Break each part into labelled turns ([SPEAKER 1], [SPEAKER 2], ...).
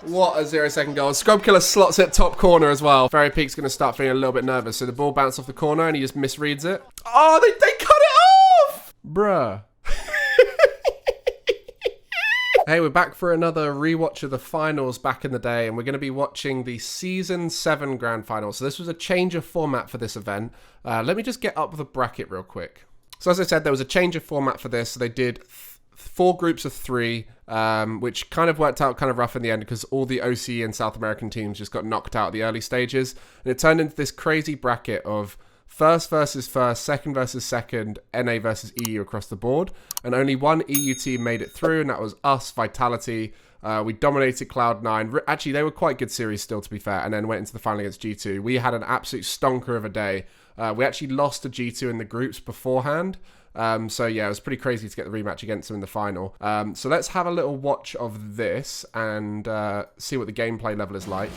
[SPEAKER 1] What a 0-second goal. Scrub Killer slots it top corner as well. Fairy Peak's going to start feeling a little bit nervous. So the ball bounced off the corner and he just misreads it. Oh, they cut it off! Bruh. Hey, we're back for another rewatch of the finals back in the day, and we're going to be watching the Season 7 Grand Finals. So this was a change of format for this event. Let me just get up the bracket real quick. So as I said, there was a change of format for this. So they did 4 groups of 3, which kind of worked out kind of rough in the end because all the OCE and South American teams just got knocked out at the early stages. And it turned into this crazy bracket of first versus first, second versus second, NA versus EU across the board. And only one EU team made it through, and that was us, Vitality. We dominated Cloud9. Actually, they were quite good series still, to be fair, and then went into the final against G2. We had an absolute stonker of a day. We actually lost to G2 in the groups beforehand. So yeah, it was pretty crazy to get the rematch against them in the final. So let's have a little watch of this and see what the gameplay level is like.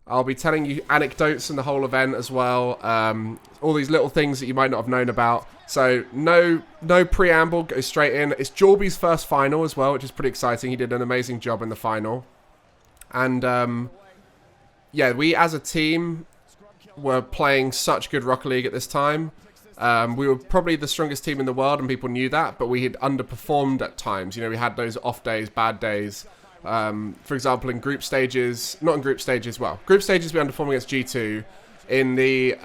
[SPEAKER 1] I'll be telling you anecdotes in the whole event as well. All these little things that you might not have known about. So no preamble, go straight in. It's Jorby's first final as well, which is pretty exciting. He did an amazing job in the final. And yeah, we as a team were playing such good Rocket League at this time. We were probably the strongest team in the world and people knew that, but we had underperformed at times. You know, we had those off days, bad days. For example, in group stages, well, group stages we underperformed against G2. In the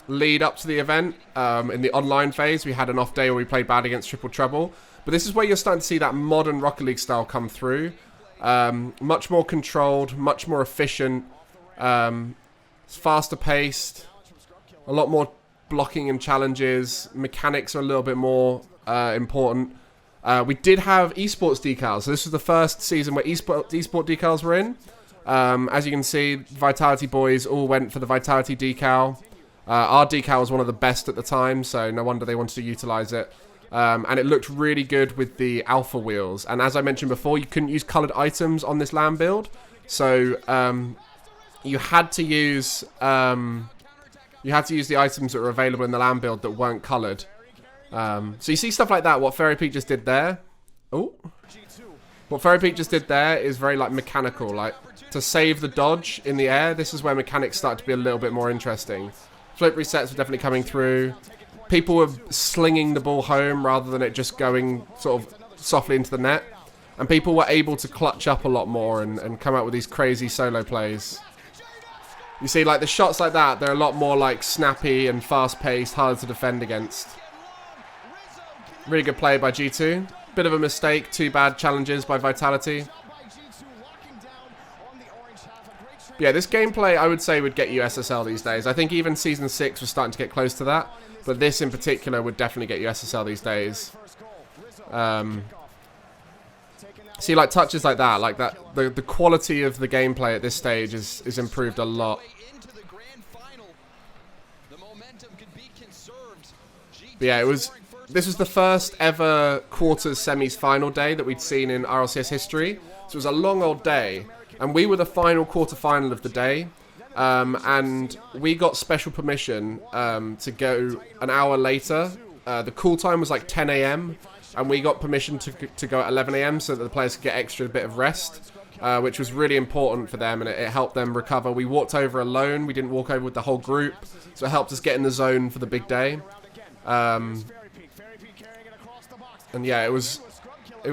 [SPEAKER 1] lead up to the event, in the online phase, we had an off day where we played bad against Triple Trouble. But this is where you're starting to see that modern Rocket League style come through. Much more controlled, much more efficient, faster paced, a lot more blocking and challenges. Mechanics are a little bit more important. We did have esports decals. So this was the first season where esport decals were in. As you can see, Vitality boys all went for the Vitality decal. Our decal was one of the best at the time, so no wonder they wanted to utilize it. And it looked really good with the alpha wheels. And as I mentioned before, you couldn't use colored items on this LAN build. So you had to use the items that were available in the LAN build that weren't colored. So you see stuff like that, what Fairy Peak just did there. Oh. What Fairy Peak just did there is very like mechanical. Like to save the dodge in the air, this is where mechanics start to be a little bit more interesting. Flip resets were definitely coming through. People were slinging the ball home rather than it just going sort of softly into the net. And people were able to clutch up a lot more and come out with these crazy solo plays. You see, like the shots like that, they're a lot more like snappy and fast-paced, harder to defend against. Really good play by G2. Bit of a mistake, 2 bad challenges by Vitality. But yeah, this gameplay I would say would get you SSL these days. I think even Season 6 was starting to get close to that. But this in particular would definitely get you SSL these days. See, like touches like that, the quality of the gameplay at this stage is improved a lot. But yeah, this was the first ever quarters semis final day that we'd seen in RLCS history. So it was a long old day. And we were the final quarter-final of the day. And we got special permission to go an hour later. The call time was like 10 AM. And we got permission to go at 11 AM so that the players could get extra bit of rest. Which was really important for them and it helped them recover. We walked over alone. We didn't walk over with the whole group. So it helped us get in the zone for the big day. And yeah, it was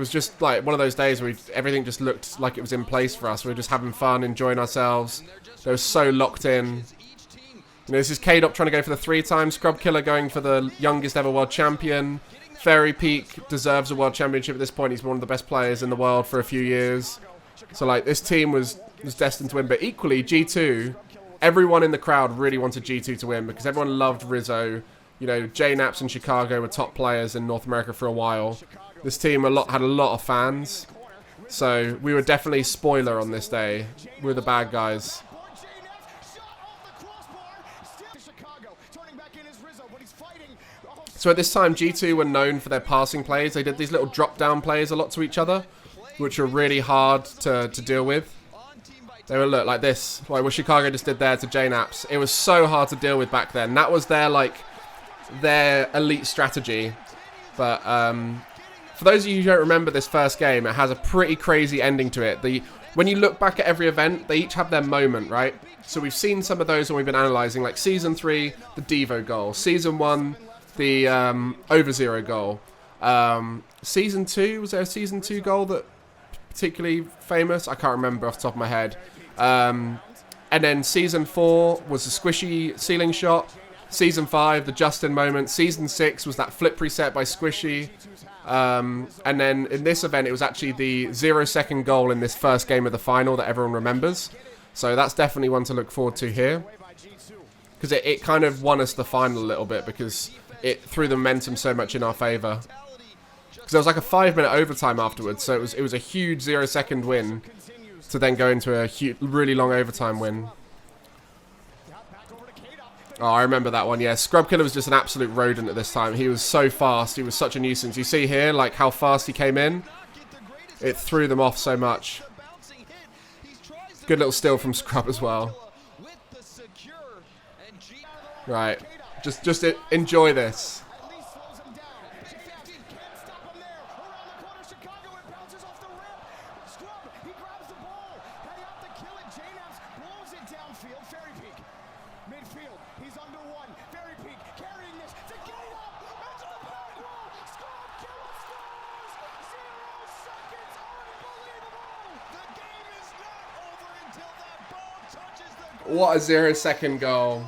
[SPEAKER 1] just like one of those days where everything just looked like it was in place for us. We were just having fun, enjoying ourselves. They were so locked in. You know, this is K-Dop trying to go for the 3-time. Scrub Killer going for the youngest ever world champion. Fairy Peak deserves a world championship at this point. He's one of the best players in the world for a few years. So like this team was destined to win. But equally, G2, everyone in the crowd really wanted G2 to win because everyone loved Rizzo. You know, JNaps and Chicago were top players in North America for a while. This team had a lot of fans. So we were definitely spoiler on this day. We were the bad guys. So at this time, G2 were known for their passing plays. They did these little drop-down plays a lot to each other, which were really hard to deal with. They would look like this, like what Chicago just did there to JNaps. It was so hard to deal with back then. That was their elite strategy. But for those of you who don't remember this first game, it has a pretty crazy ending to it. The when you look back at every event, they each have their moment, right? So we've seen some of those when we've been analysing, like Season 3, the Devo goal. Season 1, the over 0 goal. Season 2, was there a Season 2 goal that particularly famous? I can't remember off the top of my head. And then Season 4 was the squishy ceiling shot. Season 5, the Justin moment. Season 6 was that flip reset by Squishy. And then in this event, it was actually the 0-second goal in this first game of the final that everyone remembers. So that's definitely one to look forward to here. Because it kind of won us the final a little bit because it threw the momentum so much in our favour. Because there was like a 5-minute overtime afterwards, so it was a huge 0-second win to then go into a really long overtime win. Oh, I remember that one, yeah. Scrubkiller was just an absolute rodent at this time. He was so fast. He was such a nuisance. You see here, like, how fast he came in? It threw them off so much. Good little steal from Scrub as well. Right. Just enjoy this. What a 0-second goal.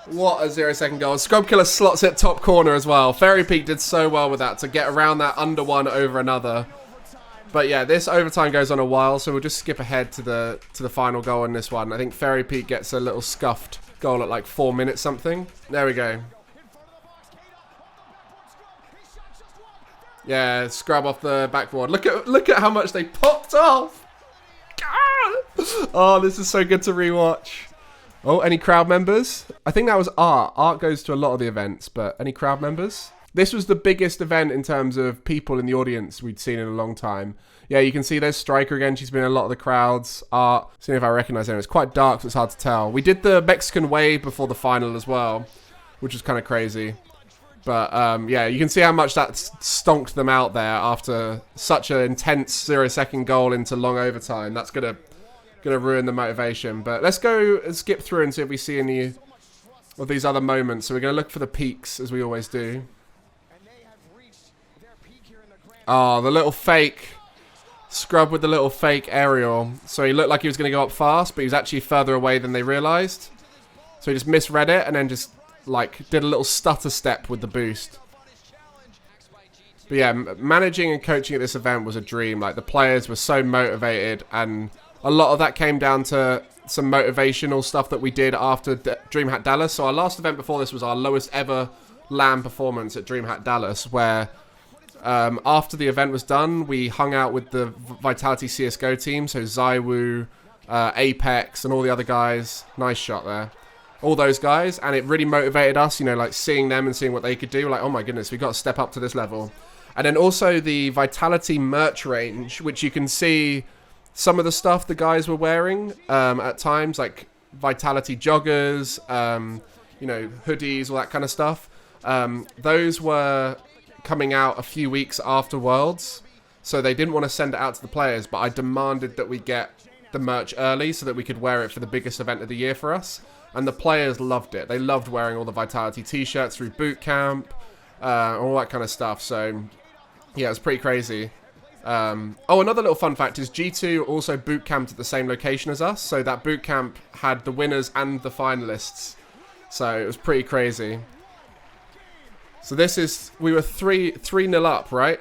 [SPEAKER 1] What a 0-second goal. Scrubkiller slots it top corner as well. Fairy Peak did so well with that to get around that under one over another. But yeah, this overtime goes on a while, so we'll just skip ahead to the final goal in this one. I think Fairy Peak gets a little scuffed goal at like 4 minutes something. There we go. Yeah, Scrub off the backboard. Look at how much they popped off. Oh, this is so good to rewatch. Oh, any crowd members? I think that was Art. Art goes to a lot of the events, but any crowd members? This was the biggest event in terms of people in the audience we'd seen in a long time. Yeah, you can see there's Striker again. She's been in a lot of the crowds. Art. Seeing if I recognize her. It's quite dark, so it's hard to tell. We did the Mexican wave before the final as well, which was kind of crazy. But yeah, you can see how much that stonked them out there after such an intense 0-second goal into long overtime. That's gonna ruin the motivation. But let's go and skip through and see if we see any of these other moments. So we're gonna look for the peaks as we always do. Oh, the little fake Scrub with the little fake aerial. So he looked like he was gonna go up fast, but he was actually further away than they realized. So he just misread it and then just like did a little stutter step with the boost. But yeah, managing and coaching at this event was a dream. Like the players were so motivated, and a lot of that came down to some motivational stuff that we did after DreamHack Dallas. So our last event before this was our lowest ever LAN performance at DreamHack Dallas, where after the event was done, we hung out with the Vitality CSGO team, so Zywoo, Apex, and all the other guys. Nice shot there. All those guys, and it really motivated us, you know, like seeing them and seeing what they could do. We're like, oh my goodness, we got to step up to this level. And then also the Vitality merch range, which you can see some of the stuff the guys were wearing at times, like Vitality joggers, you know, hoodies, all that kind of stuff. Those were coming out a few weeks after Worlds, so they didn't want to send it out to the players, but I demanded that we get the merch early so that we could wear it for the biggest event of the year for us. And the players loved it. They loved wearing all the Vitality t-shirts through boot camp, all that kind of stuff. So, yeah, it was pretty crazy. Oh, another little fun fact is G2 also boot camped at the same location as us. So that boot camp had the winners and the finalists. So it was pretty crazy. So this is, we were 3-0 up, right?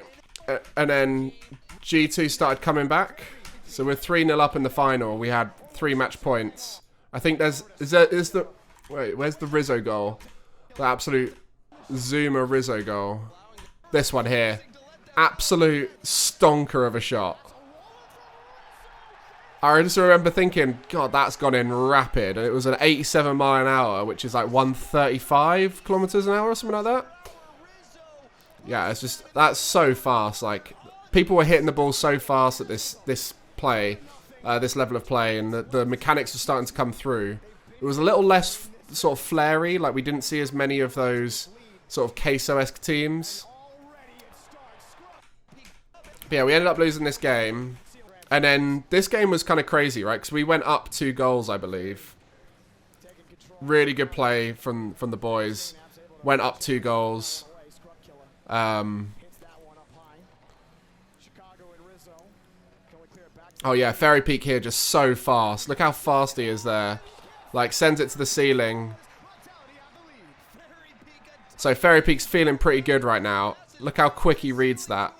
[SPEAKER 1] And then G2 started coming back. So we're 3-0 up in the final. We had 3 match points. I think where's the Rizzo goal? The absolute Zoomer Rizzo goal. This one here. Absolute stonker of a shot. I just remember thinking, God, that's gone in rapid. And it was an 87 mile an hour, which is like 135 kilometers an hour or something like that. Yeah, it's just, that's so fast. Like, people were hitting the ball so fast at this play. This level of play, and the mechanics are starting to come through. It was a little less sort of flary, like we didn't see as many of those sort of queso-esque teams. But yeah, we ended up losing this game. And then this game was kind of crazy, right? Because we went up 2 goals, I believe. Really good play from the boys. Went up 2 goals. Oh yeah, Fairy Peak here just so fast. Look how fast he is there. Like, sends it to the ceiling. So Fairy Peak's feeling pretty good right now. Look how quick he reads that.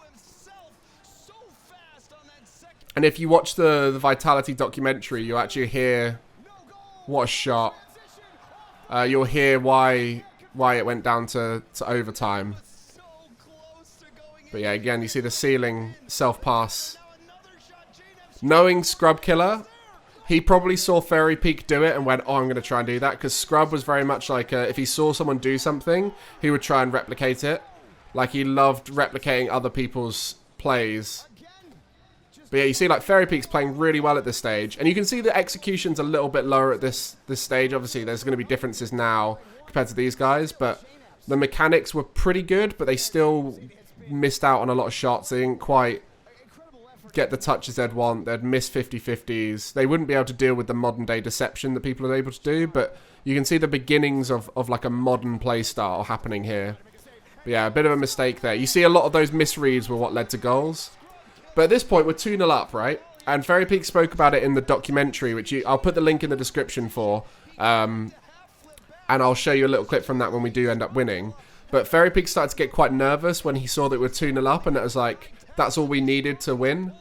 [SPEAKER 1] And if you watch the Vitality documentary, you'll actually hear what a shot. You'll hear why it went down to overtime. But yeah, again, you see the ceiling self-pass. Knowing Scrub Killer, he probably saw Fairy Peak do it and went, oh, I'm going to try and do that. Because Scrub was very much like, if he saw someone do something, he would try and replicate it. Like, he loved replicating other people's plays. But yeah, you see, like, Fairy Peak's playing really well at this stage. And you can see the execution's a little bit lower at this stage. Obviously, there's going to be differences now compared to these guys. But the mechanics were pretty good, but they still missed out on a lot of shots. They didn't quite get the touches they'd want. They'd miss 50-50s. They wouldn't be able to deal with the modern-day deception that people are able to do. But you can see the beginnings of like, a modern play style happening here. But yeah, a bit of a mistake there. You see a lot of those misreads were what led to goals. But at this point, we're 2-0 up, right? And Fairy Peak spoke about it in the documentary, which I'll put the link in the description for. And I'll show you a little clip from that when we do end up winning. But Fairy Peak started to get quite nervous when he saw that we're 2-0 up. And it was like, that's all we needed to win.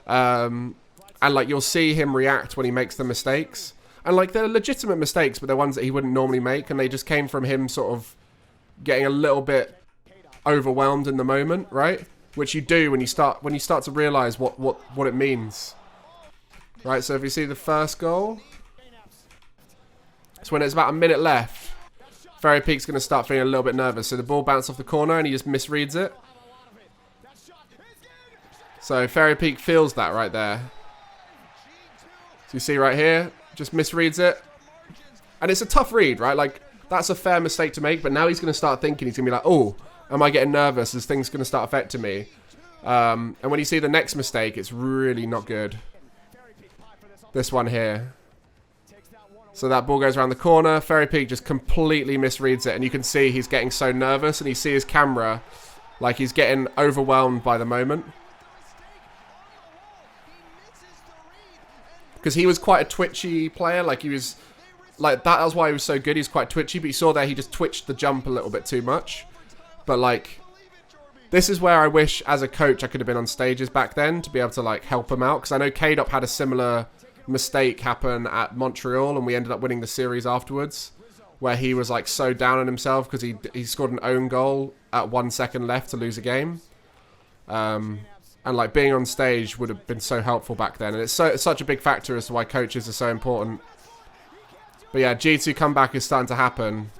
[SPEAKER 1] And like, you'll see him react when he makes the mistakes. And like, they're legitimate mistakes, but they're ones that he wouldn't normally make. And they just came from him sort of getting a little bit overwhelmed in the moment, right? Which you do when you start to realize what it means. Right, so if you see the first goal, it's when it's about a minute left. Fairy Peak's going to start feeling a little bit nervous. So the ball bounced off the corner and he just misreads it. So Fairy Peak feels that right there. So you see right here, just misreads it. And it's a tough read, right? Like, that's a fair mistake to make, but now he's going to start thinking, he's going to be like, oh, am I getting nervous? Is things going to start affecting me? And when you see the next mistake, it's really not good. This one here. So that ball goes around the corner. Fairy Peak just completely misreads it. And you can see he's getting so nervous. And you see his camera, like he's getting overwhelmed by the moment. Because he was quite a twitchy player. Like, he was... Like, that was why he was so good. He's quite twitchy. But you saw there he just twitched the jump a little bit too much. But, like, this is where I wish, as a coach, I could have been on stages back then to be able to, like, help him out. Because I know K-Dop had a similar mistake happen at Montreal, and we ended up winning the series afterwards, where he was, like, so down on himself because he scored an own goal at 1 second left to lose a game. And, like, being on stage would have been so helpful back then. And it's such a big factor as to why coaches are so important. But, yeah, G2 comeback is starting to happen.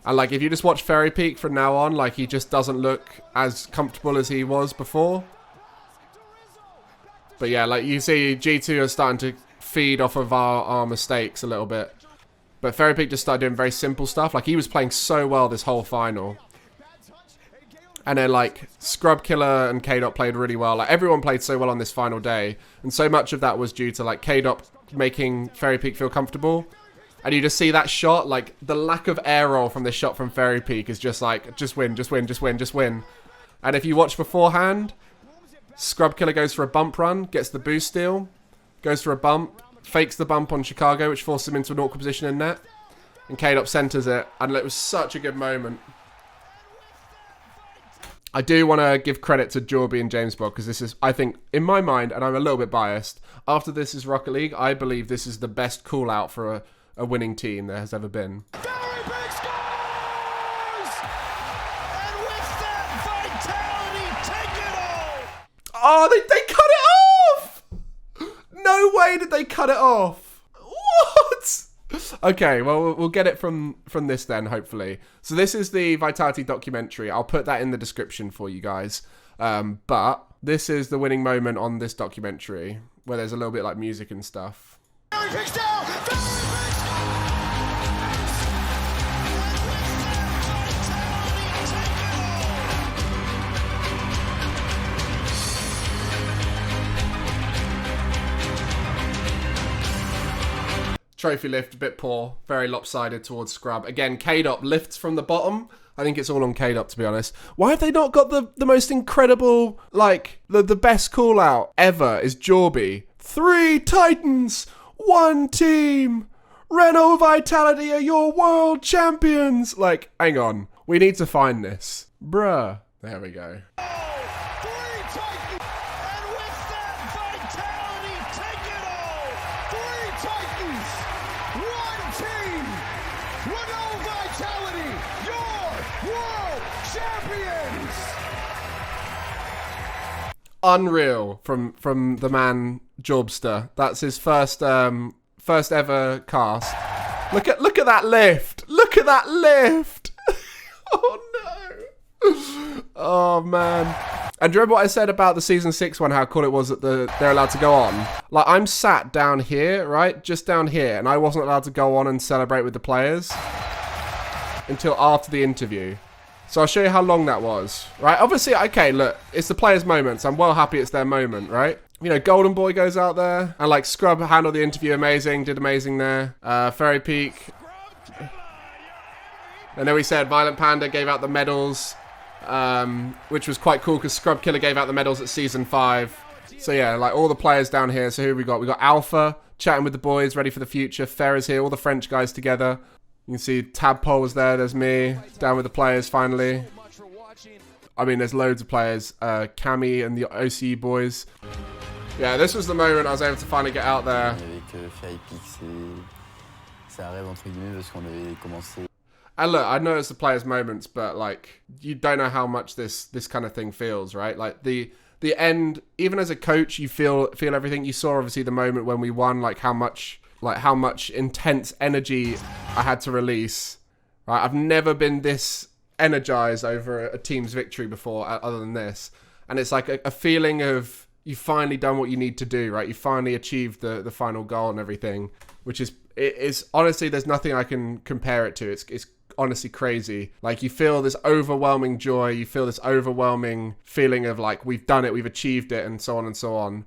[SPEAKER 1] And, like, if you just watch Fairy Peak from now on, like, he just doesn't look as comfortable as he was before. But, yeah, like, you see G2 are starting to feed off of our mistakes a little bit. But Fairy Peak just started doing very simple stuff. Like, he was playing so well this whole final. And then, like, Scrub Killer and K-Dop played really well. Like, everyone played so well on this final day. And so much of that was due to, like, K-Dop making Fairy Peak feel comfortable. And you just see that shot, like, the lack of air roll from this shot from Fairy Peak is just like, just win, just win, just win, just win. And if you watch beforehand, Scrub Killer goes for a bump run, gets the boost steal, goes for a bump, fakes the bump on Chicago, which forces him into an awkward position in net. And K-Dop centers it, and it was such a good moment. I do want to give credit to Jorby and James Bog, because this is, I think, in my mind, and I'm a little bit biased, after this is Rocket League, I believe this is the best call-out for a winning team there has ever been.
[SPEAKER 2] Very big scores! And with that vitality, take it all!
[SPEAKER 1] Oh, they cut it off! No way did they cut it off! What? Okay, well, we'll get it from this then, hopefully. So this is the Vitality documentary. I'll put that in the description for you guys. But this is the winning moment on this documentary, where there's a little bit like music and stuff. Trophy lift, a bit poor. Very lopsided towards Scrub. Again, K-Dop lifts from the bottom. I think it's all on K-Dop, to be honest. Why have they not got the most incredible, like, the best call out ever is Jorby. 3 Titans, 1 team. Renault Vitality are your world champions. Like, hang on. We need to find this. Bruh. There we go. Unreal from the man Jobster. That's his first ever cast. Look at that lift. Look at that lift. Oh no. Oh man. And do you remember what I said about the season 6 one? How cool it was that they're allowed to go on. Like, I'm sat down here, right, just down here, and I wasn't allowed to go on and celebrate with the players until after the interview. So I'll show you how long that was, right? Obviously, okay, look, it's the players' moments. I'm well happy it's their moment, right? You know, Golden Boy goes out there, and like Scrub handled the interview amazing, did amazing there. Ferry Peak. And then we said Violent Panda gave out the medals, which was quite cool because Scrub Killer gave out the medals at season 5. So yeah, like all the players down here. So who we got? We got Alpha chatting with the boys, ready for the future. Fer is here, all the French guys together. You can see Tadpole was there, there's me, down with the players finally. I mean, there's loads of players. Cammy and the OCE boys. Yeah, this was the moment I was able to finally get out there. And look, I know it's the players' moments, but like, you don't know how much this kind of thing feels, right? Like the end, even as a coach, you feel everything. You saw obviously the moment when we won, like how much intense energy I had to release. Right, I've never been this energized over a team's victory before, other than this. And it's like a feeling of you've finally done what you need to do, right? You finally achieved the final goal and everything, which is honestly, there's nothing I can compare it to. It's honestly crazy. Like, you feel this overwhelming joy, you feel this overwhelming feeling of like, we've done it, we've achieved it, and so on and so on.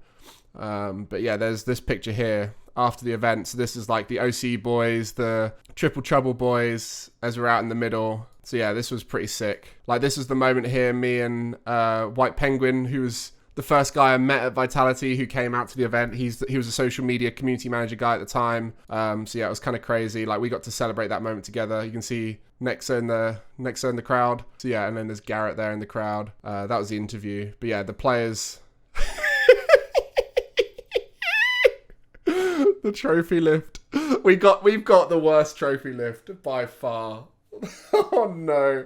[SPEAKER 1] But yeah, there's this picture here after the event. So this is like the OC boys, the Triple Trouble boys, as we're out in the middle. So yeah, this was pretty sick. Like, this was the moment here, me and White Penguin, who was the first guy I met at Vitality who came out to the event. He was a social media community manager guy at the time. So yeah, it was kind of crazy. Like, we got to celebrate that moment together. You can see Nexa in the crowd. So yeah, and then there's Garrett there in the crowd. That was the interview. But yeah, the players. The trophy lift. We've got the worst trophy lift by far. Oh no.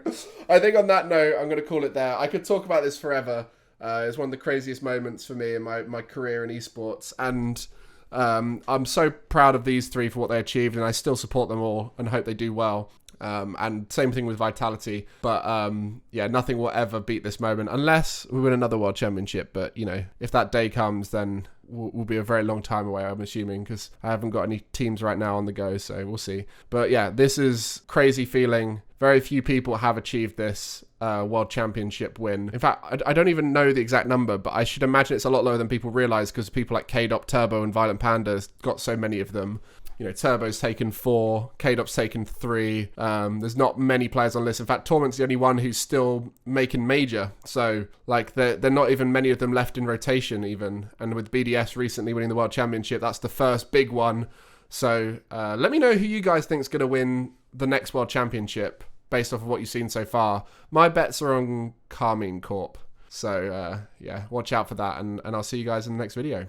[SPEAKER 1] I think on that note, I'm going to call it there. I could talk about this forever. It's one of the craziest moments for me in my career in esports. And I'm so proud of these 3 for what they achieved, and I still support them all and hope they do well. And same thing with Vitality. But yeah, nothing will ever beat this moment unless we win another world championship. But, you know, if that day comes, then we'll be a very long time away, I'm assuming, because I haven't got any teams right now on the go, so we'll see. But yeah, this is crazy feeling. Very few people have achieved this world championship win. In fact, I don't even know the exact number, but I should imagine it's a lot lower than people realize, because people like K-Dop, Turbo, and Violent Panda got so many of them. You know, Turbo's taken 4, K-Dop's taken 3. There's not many players on the list. In fact, Torment's the only one who's still making major. So, like, they're not even many of them left in rotation even. And with BDS recently winning the World Championship, that's the first big one. So, let me know who you guys think is going to win the next World Championship based off of what you've seen so far. My bets are on Carmine Corp. So, yeah, watch out for that. And I'll see you guys in the next video.